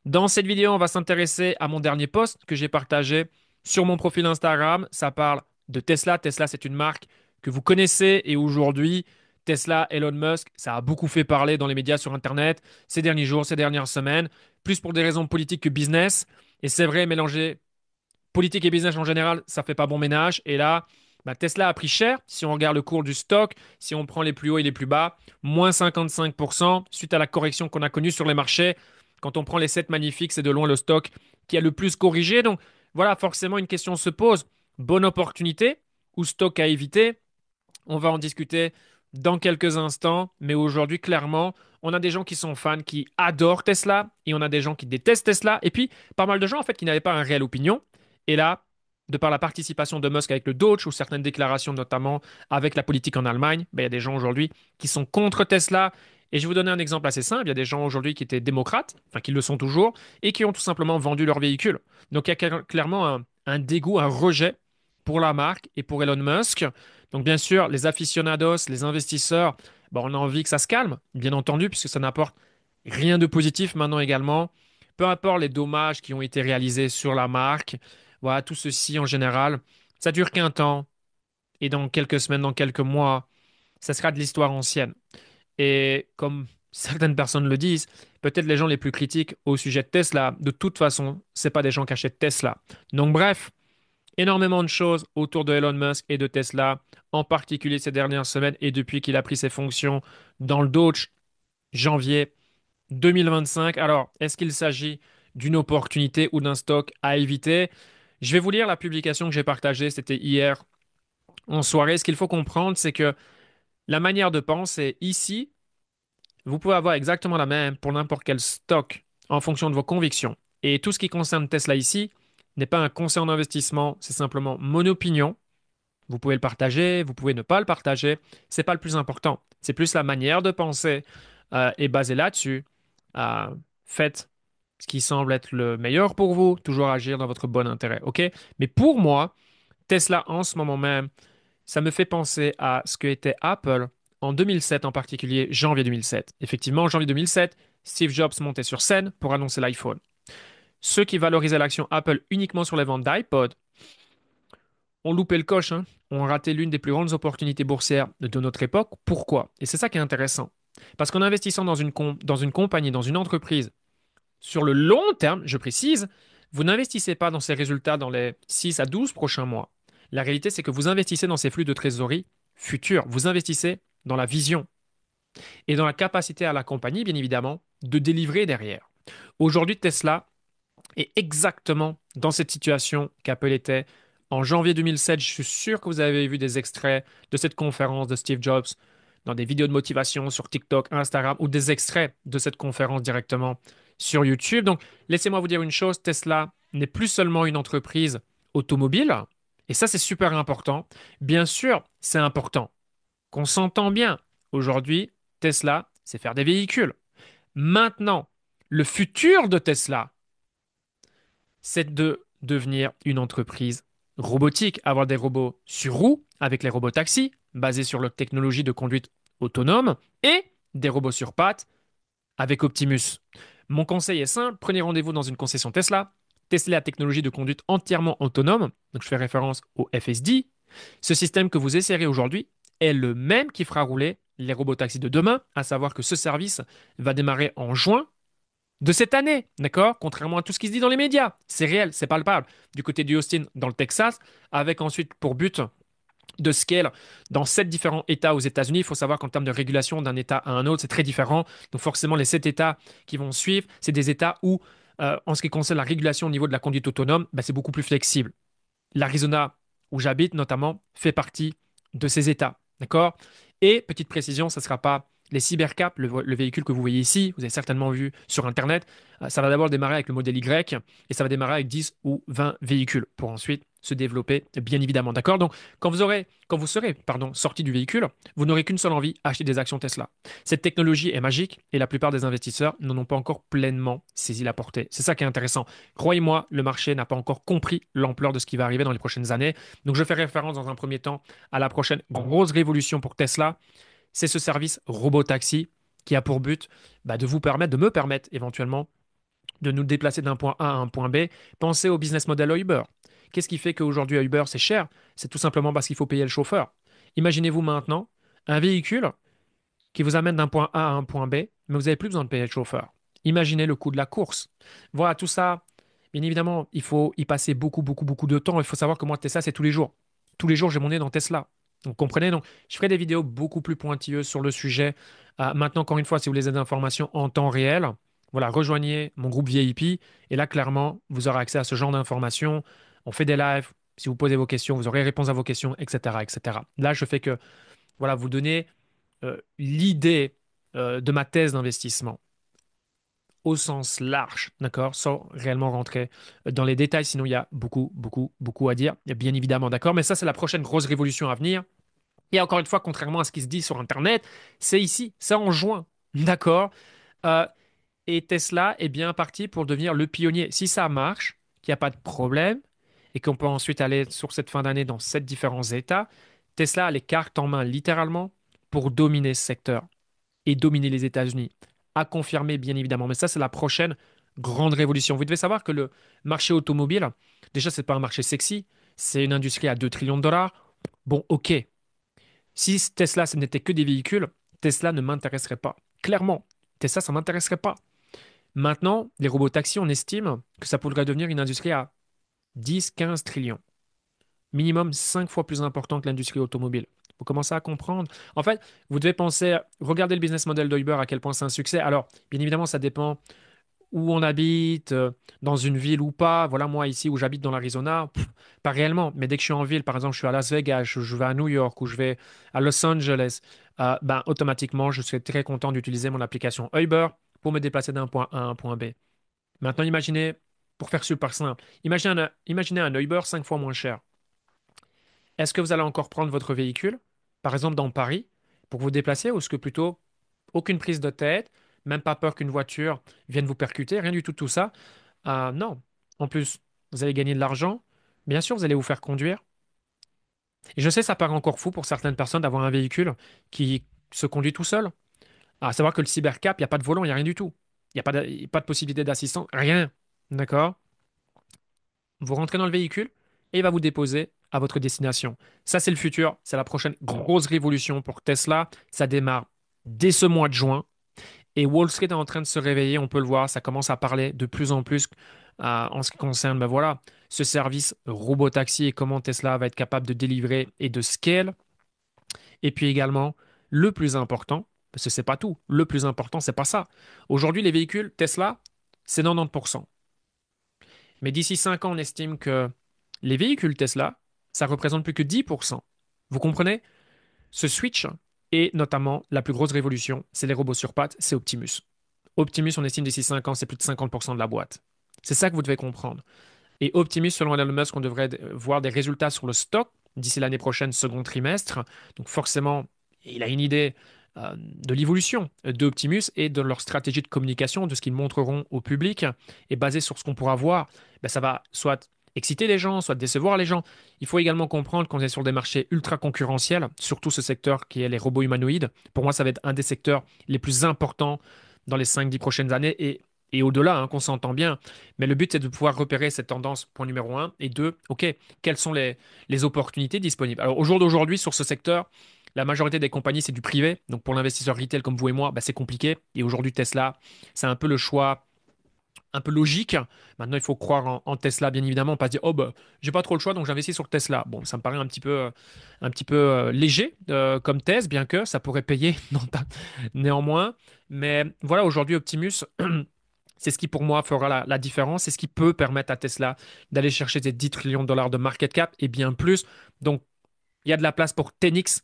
Dans cette vidéo, on va s'intéresser à mon dernier post que j'ai partagé sur mon profil Instagram. Ça parle de Tesla. Tesla, c'est une marque que vous connaissez et aujourd'hui, Tesla, Elon Musk, ça a beaucoup fait parler dans les médias sur Internet ces derniers jours, ces dernières semaines, plus pour des raisons politiques que business. Et c'est vrai, mélanger politique et business en général, ça fait pas bon ménage. Et là, Tesla a pris cher. Si on regarde le cours du stock, si on prend les plus hauts et les plus bas, moins 55% suite à la correction qu'on a connue sur les marchés. Quand on prend les 7 magnifiques, c'est de loin le stock qui a le plus corrigé. Donc voilà, forcément, une question se pose. Bonne opportunité ou stock à éviter? On va en discuter dans quelques instants. Mais aujourd'hui, clairement, on a des gens qui sont fans, qui adorent Tesla, et on a des gens qui détestent Tesla. Et puis, pas mal de gens, en fait, qui n'avaient pas un réel opinion. Et là, de par la participation de Musk avec le Doge ou certaines déclarations, notamment avec la politique en Allemagne, il y a des gens aujourd'hui qui sont contre Tesla. Et je vais vous donner un exemple assez simple. Il y a des gens aujourd'hui qui étaient démocrates, enfin qui le sont toujours, et qui ont tout simplement vendu leur véhicule. Donc il y a clairement un dégoût, un rejet pour la marque et pour Elon Musk. Donc bien sûr, les aficionados, les investisseurs, on a envie que ça se calme, bien entendu, puisque ça n'apporte rien de positif maintenant également. Peu importe les dommages qui ont été réalisés sur la marque, voilà, tout ceci en général, ça dure qu'un temps, et dans quelques semaines, dans quelques mois, ça sera de l'histoire ancienne. Et comme certaines personnes le disent, peut-être les gens les plus critiques au sujet de Tesla, de toute façon, c'est pas des gens qui achètent Tesla. Donc bref, énormément de choses autour de Elon Musk et de Tesla, en particulier ces dernières semaines et depuis qu'il a pris ses fonctions dans le Doge janvier 2025. Alors, est-ce qu'il s'agit d'une opportunité ou d'un stock à éviter? Je vais vous lire la publication que j'ai partagée, c'était hier en soirée. Ce qu'il faut comprendre, c'est que la manière de penser ici, vous pouvez avoir exactement la même pour n'importe quel stock en fonction de vos convictions. Et tout ce qui concerne Tesla ici n'est pas un conseil en investissement, c'est simplement mon opinion. Vous pouvez le partager, vous pouvez ne pas le partager. C'est pas le plus important. C'est plus la manière de penser et basée là-dessus. Euh, Faites ce qui semble être le meilleur pour vous, toujours agir dans votre bon intérêt, ok? Mais pour moi, Tesla en ce moment même, ça me fait penser à ce que était Apple en 2007 en particulier, janvier 2007. Effectivement, en janvier 2007, Steve Jobs montait sur scène pour annoncer l'iPhone. Ceux qui valorisaient l'action Apple uniquement sur les ventes d'iPod ont loupé le coche, hein, ont raté l'une des plus grandes opportunités boursières de notre époque. Pourquoi? Et c'est ça qui est intéressant. Parce qu'en investissant dans une compagnie, dans une entreprise, sur le long terme, je précise, vous n'investissez pas dans ces résultats dans les 6 à 12 prochains mois. La réalité, c'est que vous investissez dans ces flux de trésorerie futurs. Vous investissez dans la vision et dans la capacité à la compagnie, bien évidemment, de délivrer derrière. Aujourd'hui, Tesla est exactement dans cette situation qu'Apple était en janvier 2007. Je suis sûr que vous avez vu des extraits de cette conférence de Steve Jobs dans des vidéos de motivation sur TikTok, Instagram ou des extraits de cette conférence directement sur YouTube. Donc, laissez-moi vous dire une chose, Tesla n'est plus seulement une entreprise automobile, et ça c'est super important. Bien sûr, c'est important qu'on s'entend bien. Aujourd'hui, Tesla, c'est faire des véhicules. Maintenant, le futur de Tesla, c'est de devenir une entreprise robotique, avoir des robots sur roues avec les robots taxis, basés sur leur technologie de conduite autonome, et des robots sur pattes avec Optimus. Mon conseil est simple, prenez rendez-vous dans une concession Tesla, testez la technologie de conduite entièrement autonome, donc je fais référence au FSD. Ce système que vous essayerez aujourd'hui est le même qui fera rouler les robots taxis de demain, à savoir que ce service va démarrer en juin de cette année, d'accord? Contrairement à tout ce qui se dit dans les médias. C'est réel, c'est palpable. Du côté du Austin, dans le Texas, avec ensuite pour but de scale dans 7 différents États aux États-Unis. Il faut savoir qu'en termes de régulation d'un État à un autre, c'est très différent. Donc forcément, les 7 États qui vont suivre, c'est des États où, en ce qui concerne la régulation au niveau de la conduite autonome, c'est beaucoup plus flexible. L'Arizona, où j'habite notamment, fait partie de ces États. D'accord? Et petite précision, ça ne sera pas les Cybercap, le véhicule que vous voyez ici, vous avez certainement vu sur Internet. Ça va d'abord démarrer avec le modèle Y et ça va démarrer avec 10 ou 20 véhicules pour ensuite se développer, bien évidemment. D'accord? Donc, quand vous serez, pardon, sorti du véhicule, vous n'aurez qu'une seule envie, acheter des actions Tesla. Cette technologie est magique et la plupart des investisseurs n'en ont pas encore pleinement saisi la portée. C'est ça qui est intéressant. Croyez-moi, le marché n'a pas encore compris l'ampleur de ce qui va arriver dans les prochaines années. Donc, je fais référence dans un premier temps à la prochaine grosse révolution pour Tesla. C'est ce service robotaxi qui a pour but de vous permettre, de me permettre éventuellement de nous déplacer d'un point A à un point B. Pensez au business model Uber. Qu'est-ce qui fait qu'aujourd'hui Uber c'est cher? C'est tout simplement parce qu'il faut payer le chauffeur. Imaginez-vous maintenant un véhicule qui vous amène d'un point A à un point B, mais vous n'avez plus besoin de payer le chauffeur. Imaginez le coût de la course. Voilà, tout ça, bien évidemment, il faut y passer beaucoup, beaucoup, beaucoup de temps. Il faut savoir que moi, Tesla, c'est tous les jours. Tous les jours, j'ai mon nez dans Tesla. Donc, comprenez, donc, je ferai des vidéos beaucoup plus pointilleuses sur le sujet. Maintenant, encore une fois, si vous voulez des informations en temps réel, voilà, rejoignez mon groupe VIP. Et là, clairement, vous aurez accès à ce genre d'informations. On fait des lives. Si vous posez vos questions, vous aurez réponse à vos questions, etc., etc. Là, je fais que, voilà, vous donner l'idée de ma thèse d'investissement au sens large, d'accord, sans réellement rentrer dans les détails, sinon il y a beaucoup, beaucoup, beaucoup à dire, bien évidemment, d'accord, mais ça c'est la prochaine grosse révolution à venir. Et encore une fois, contrairement à ce qui se dit sur Internet, c'est ici, c'est en juin, d'accord. Euh, et Tesla est bien parti pour devenir le pionnier. Si ça marche, qu'il n'y a pas de problème, et qu'on peut ensuite aller sur cette fin d'année dans sept différents États, Tesla a les cartes en main littéralement pour dominer ce secteur et dominer les États-Unis. À confirmer, bien évidemment. Mais ça, c'est la prochaine grande révolution. Vous devez savoir que le marché automobile, déjà, c'est pas un marché sexy. C'est une industrie à 2 trillions de dollars. Bon, ok. Si Tesla, ce n'était que des véhicules, Tesla ne m'intéresserait pas. Clairement, Tesla, ça ne m'intéresserait pas. Maintenant, les robotaxis, on estime que ça pourrait devenir une industrie à 10, 15 trillions. Minimum 5 fois plus important que l'industrie automobile. Vous commencez à comprendre. En fait, vous devez penser, regardez le business model d'Uber, à quel point c'est un succès. Alors, bien évidemment, ça dépend où on habite, dans une ville ou pas. Voilà, moi, ici où j'habite dans l'Arizona, pas réellement. Mais dès que je suis en ville, par exemple, je suis à Las Vegas, je vais à New York ou je vais à Los Angeles, ben, automatiquement, je serai très content d'utiliser mon application Uber pour me déplacer d'un point A à un point B. Maintenant, imaginez, pour faire super simple, imaginez un Uber 5 fois moins cher. Est-ce que vous allez encore prendre votre véhicule, par exemple dans Paris, pour vous déplacer, ou est-ce que plutôt aucune prise de tête, même pas peur qu'une voiture vienne vous percuter, rien du tout de tout ça? Non. En plus, vous allez gagner de l'argent. Bien sûr, vous allez vous faire conduire. Et je sais, ça paraît encore fou pour certaines personnes d'avoir un véhicule qui se conduit tout seul. À savoir que le cybercap, il n'y a pas de volant, il n'y a rien du tout. Il n'y a pas y a pas de possibilité d'assistance, rien. D'accord? Vous rentrez dans le véhicule et il va vous déposer à votre destination. Ça, c'est le futur. C'est la prochaine grosse révolution pour Tesla. Ça démarre dès ce mois de juin. Et Wall Street est en train de se réveiller. On peut le voir. Ça commence à parler de plus en plus en ce qui concerne, ben voilà, ce service robotaxi et comment Tesla va être capable de délivrer et de scale. Et puis également, le plus important, parce que c'est pas tout. Le plus important, c'est pas ça. Aujourd'hui, les véhicules Tesla, c'est 90%. Mais d'ici 5 ans, on estime que les véhicules Tesla, ça représente plus que 10%. Vous comprenez? Ce switch est notamment la plus grosse révolution, c'est les robots sur pattes, c'est Optimus. Optimus, on estime d'ici 5 ans, c'est plus de 50% de la boîte. C'est ça que vous devez comprendre. Et Optimus, selon Elon Musk, on devrait voir des résultats sur le stock d'ici l'année prochaine, second trimestre. Donc forcément, il a une idée de l'évolution d'Optimus et de leur stratégie de communication, de ce qu'ils montreront au public. Et basé sur ce qu'on pourra voir, ben, ça va soit exciter les gens, soit décevoir les gens. Il faut également comprendre qu'on est sur des marchés ultra concurrentiels, surtout ce secteur qui est les robots humanoïdes. Pour moi, ça va être un des secteurs les plus importants dans les 5-10 prochaines années et au-delà, hein, qu'on s'entend bien. Mais le but, c'est de pouvoir repérer cette tendance, point numéro un. Et deux, OK, quelles sont les opportunités disponibles? Alors, au jour d'aujourd'hui, sur ce secteur, la majorité des compagnies, c'est du privé. Donc, pour l'investisseur retail comme vous et moi, bah, c'est compliqué. Et aujourd'hui, Tesla, c'est un peu le choix un peu logique. Maintenant, il faut croire en Tesla, bien évidemment. Pas se dire, oh, bah, j'ai pas trop le choix, donc j'investis sur Tesla. Bon, ça me paraît un petit peu léger comme thèse, bien que ça pourrait payer néanmoins. Mais voilà, aujourd'hui, Optimus, c'est ce qui pour moi fera la différence. C'est ce qui peut permettre à Tesla d'aller chercher ces 10 trillions de dollars de market cap et bien plus. Donc, il y a de la place pour Tenix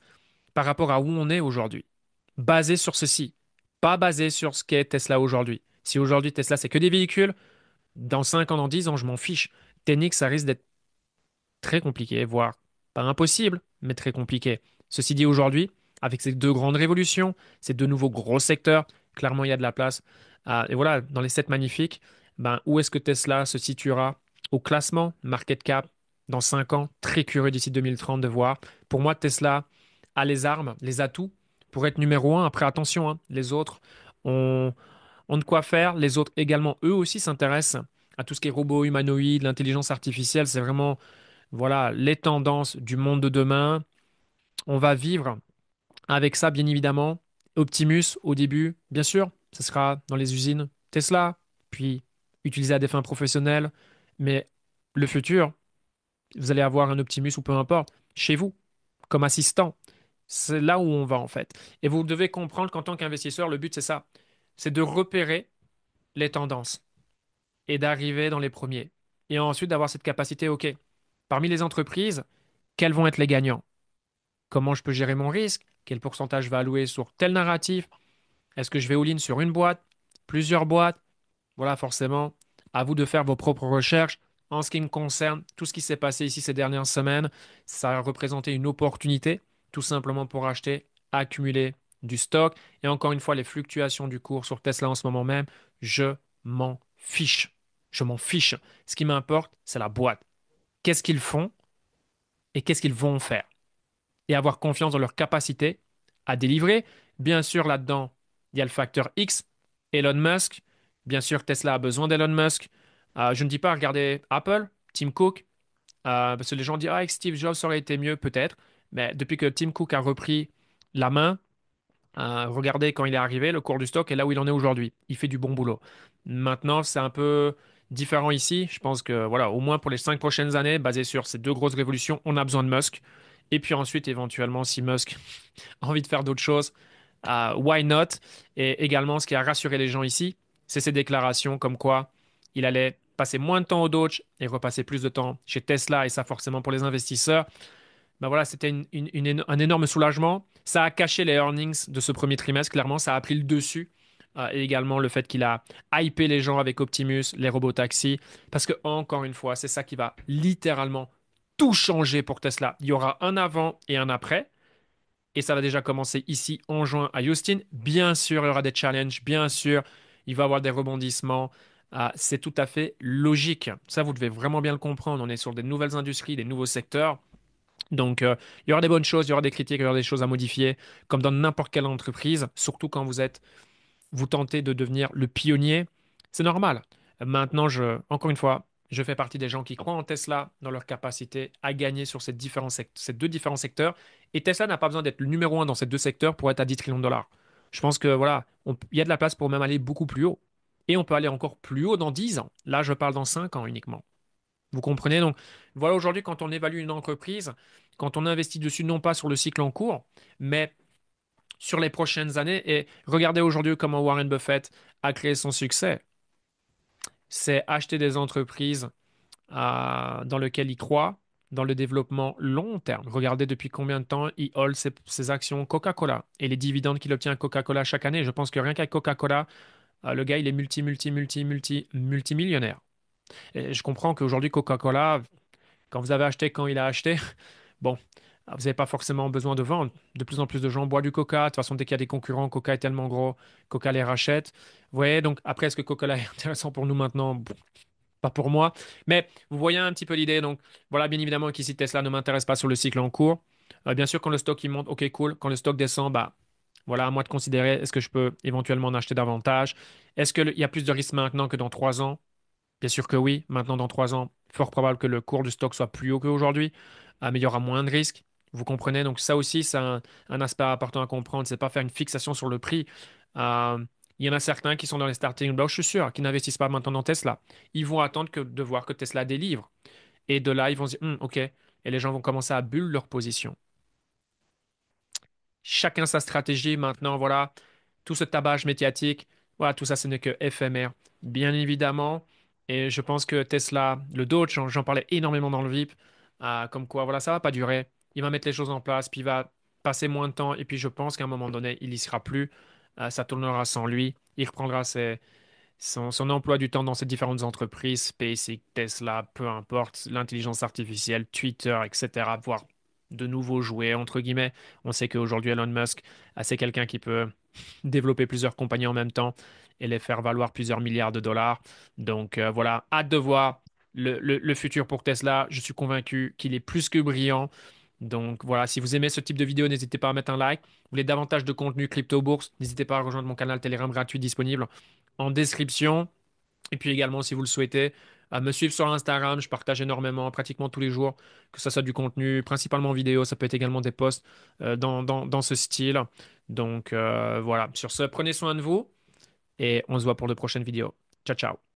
par rapport à où on est aujourd'hui. Basé sur ceci, pas basé sur ce qu'est Tesla aujourd'hui. Si aujourd'hui Tesla c'est que des véhicules, dans 5 ans, dans 10 ans, je m'en fiche. Tenix, ça risque d'être très compliqué, voire pas impossible, mais très compliqué. Ceci dit, aujourd'hui, avec ces deux grandes révolutions, ces deux nouveaux gros secteurs, clairement, il y a de la place. Et voilà, dans les 7 magnifiques, ben, où est-ce que Tesla se situera au classement market cap dans 5 ans? Très curieux d'ici 2030 de voir. Pour moi, Tesla a les armes, les atouts pour être numéro un. Après, attention, hein, les autres ont ont de quoi faire. Les autres également, eux aussi s'intéressent à tout ce qui est robots humanoïdes, l'intelligence artificielle. C'est vraiment, voilà, les tendances du monde de demain. On va vivre avec ça, bien évidemment. Optimus, au début, bien sûr, ce sera dans les usines Tesla, puis utilisé à des fins professionnelles. Mais le futur, vous allez avoir un Optimus ou peu importe, chez vous, comme assistant. C'est là où on va en fait. Et vous devez comprendre qu'en tant qu'investisseur, le but c'est ça. C'est de repérer les tendances et d'arriver dans les premiers. Et ensuite d'avoir cette capacité, OK, parmi les entreprises, quels vont être les gagnants? Comment je peux gérer mon risque? Quel pourcentage va allouer sur tel narratif? Est-ce que je vais all-in sur une boîte? Plusieurs boîtes? Voilà, forcément, à vous de faire vos propres recherches. En ce qui me concerne, tout ce qui s'est passé ici ces dernières semaines, ça a représenté une opportunité, tout simplement pour acheter, accumuler du stock. Et encore une fois, les fluctuations du cours sur Tesla en ce moment même, je m'en fiche. Je m'en fiche. Ce qui m'importe, c'est la boîte. Qu'est-ce qu'ils font et qu'est-ce qu'ils vont faire? Et avoir confiance dans leur capacité à délivrer. Bien sûr, là-dedans, il y a le facteur X, Elon Musk. Bien sûr, Tesla a besoin d'Elon Musk. Je ne dis pas regarder Apple, Tim Cook, parce que les gens disent, ah, avec Steve Jobs, ça aurait été mieux, peut-être. Mais depuis que Tim Cook a repris la main, regardez quand il est arrivé, le cours du stock est là où il en est aujourd'hui. Il fait du bon boulot. Maintenant, c'est un peu différent ici. Je pense que, voilà, au moins pour les 5 prochaines années, basé sur ces deux grosses révolutions, on a besoin de Musk. Et puis ensuite, éventuellement, si Musk a envie de faire d'autres choses, why not? Et également, ce qui a rassuré les gens ici, c'est ces déclarations comme quoi il allait passer moins de temps au Doge et repasser plus de temps chez Tesla. Et ça, forcément, pour les investisseurs, ben voilà, c'était un énorme soulagement. Ça a caché les earnings de ce premier trimestre, clairement, ça a pris le dessus. Et également le fait qu'il a hypé les gens avec Optimus, les robots taxis, parce que encore une fois, c'est ça qui va littéralement tout changer pour Tesla. Il y aura un avant et un après, et ça va déjà commencer ici en juin à Houston. Bien sûr, il y aura des challenges, bien sûr, il va y avoir des rebondissements. C'est tout à fait logique. Ça, vous devez vraiment bien le comprendre. On est sur des nouvelles industries, des nouveaux secteurs. Donc, il y aura des bonnes choses, il y aura des critiques, il y aura des choses à modifier, comme dans n'importe quelle entreprise, surtout quand vous tentez de devenir le pionnier. C'est normal. Maintenant, encore une fois, je fais partie des gens qui croient en Tesla, dans leur capacité à gagner sur ces deux différents secteurs. Et Tesla n'a pas besoin d'être le numéro un dans ces deux secteurs pour être à 10 trillions de dollars. Je pense que voilà, il y a de la place pour même aller beaucoup plus haut. Et on peut aller encore plus haut dans 10 ans. Là, je parle dans 5 ans uniquement. Vous comprenez? Donc, voilà, aujourd'hui, quand on évalue une entreprise, quand on investit dessus, non pas sur le cycle en cours, mais sur les prochaines années, et regardez aujourd'hui comment Warren Buffett a créé son succès. C'est acheter des entreprises dans lesquelles il croit, dans le développement long terme. Regardez depuis combien de temps il hold ses actions Coca-Cola et les dividendes qu'il obtient à Coca-Cola chaque année. Je pense que rien qu'avec Coca-Cola, le gars, il est multimillionnaire. Et je comprends qu'aujourd'hui, Coca-Cola, quand vous avez acheté quand il a acheté, bon, vous n'avez pas forcément besoin de vendre. De plus en plus de gens boivent du Coca. De toute façon, dès qu'il y a des concurrents, Coca est tellement gros, Coca les rachète. Vous voyez, donc après, est-ce que Coca est intéressant pour nous maintenant? Bon, pas pour moi. Mais vous voyez un petit peu l'idée. Donc voilà, bien évidemment qu'ici, Tesla ne m'intéresse pas sur le cycle en cours. Bien sûr, quand le stock il monte, ok, cool. Quand le stock descend, bah voilà, à moi de considérer, est-ce que je peux éventuellement en acheter davantage? Est-ce qu'il y a plus de risques maintenant que dans 3 ans? Bien sûr que oui. Maintenant, dans 3 ans, fort probable que le cours du stock soit plus haut qu'aujourd'hui, mais il y aura moins de risques. Vous comprenez? Donc ça aussi, c'est un aspect important à comprendre. C'est pas faire une fixation sur le prix. Euh, il y en a certains qui sont dans les starting blocks, je suis sûr, qui n'investissent pas maintenant dans Tesla. Ils vont attendre de voir que Tesla délivre. Et de là, ils vont se dire, OK. Et les gens vont commencer à bulle leur position. Chacun sa stratégie maintenant, voilà. Tout ce tabac médiatique, voilà, tout ça, ce n'est que éphémère, bien évidemment. Et je pense que Tesla, le Doge, j'en parlais énormément dans le VIP, comme quoi, voilà, ça va pas durer. Il va mettre les choses en place, puis il va passer moins de temps. Et puis je pense qu'à un moment donné, il y sera plus. Ça tournera sans lui. Il reprendra son emploi du temps dans ces différentes entreprises, SpaceX, Tesla, peu importe, l'intelligence artificielle, Twitter, etc., voire de nouveaux jouets, entre guillemets. On sait qu'aujourd'hui, Elon Musk, c'est quelqu'un qui peut développer plusieurs compagnies en même temps et les faire valoir plusieurs milliards de dollars. Donc voilà, hâte de voir le futur pour Tesla. Je suis convaincu qu'il est plus que brillant. Donc voilà, si vous aimez ce type de vidéo, n'hésitez pas à mettre un like. Vous voulez davantage de contenu crypto-bourse, n'hésitez pas à rejoindre mon canal Telegram gratuit disponible en description. Et puis également, si vous le souhaitez, à me suivre sur Instagram. Je partage énormément, pratiquement tous les jours, que ce soit du contenu, principalement vidéo. Ça peut être également des posts dans ce style. Donc voilà, sur ce, prenez soin de vous et on se voit pour de prochaines vidéos. Ciao, ciao.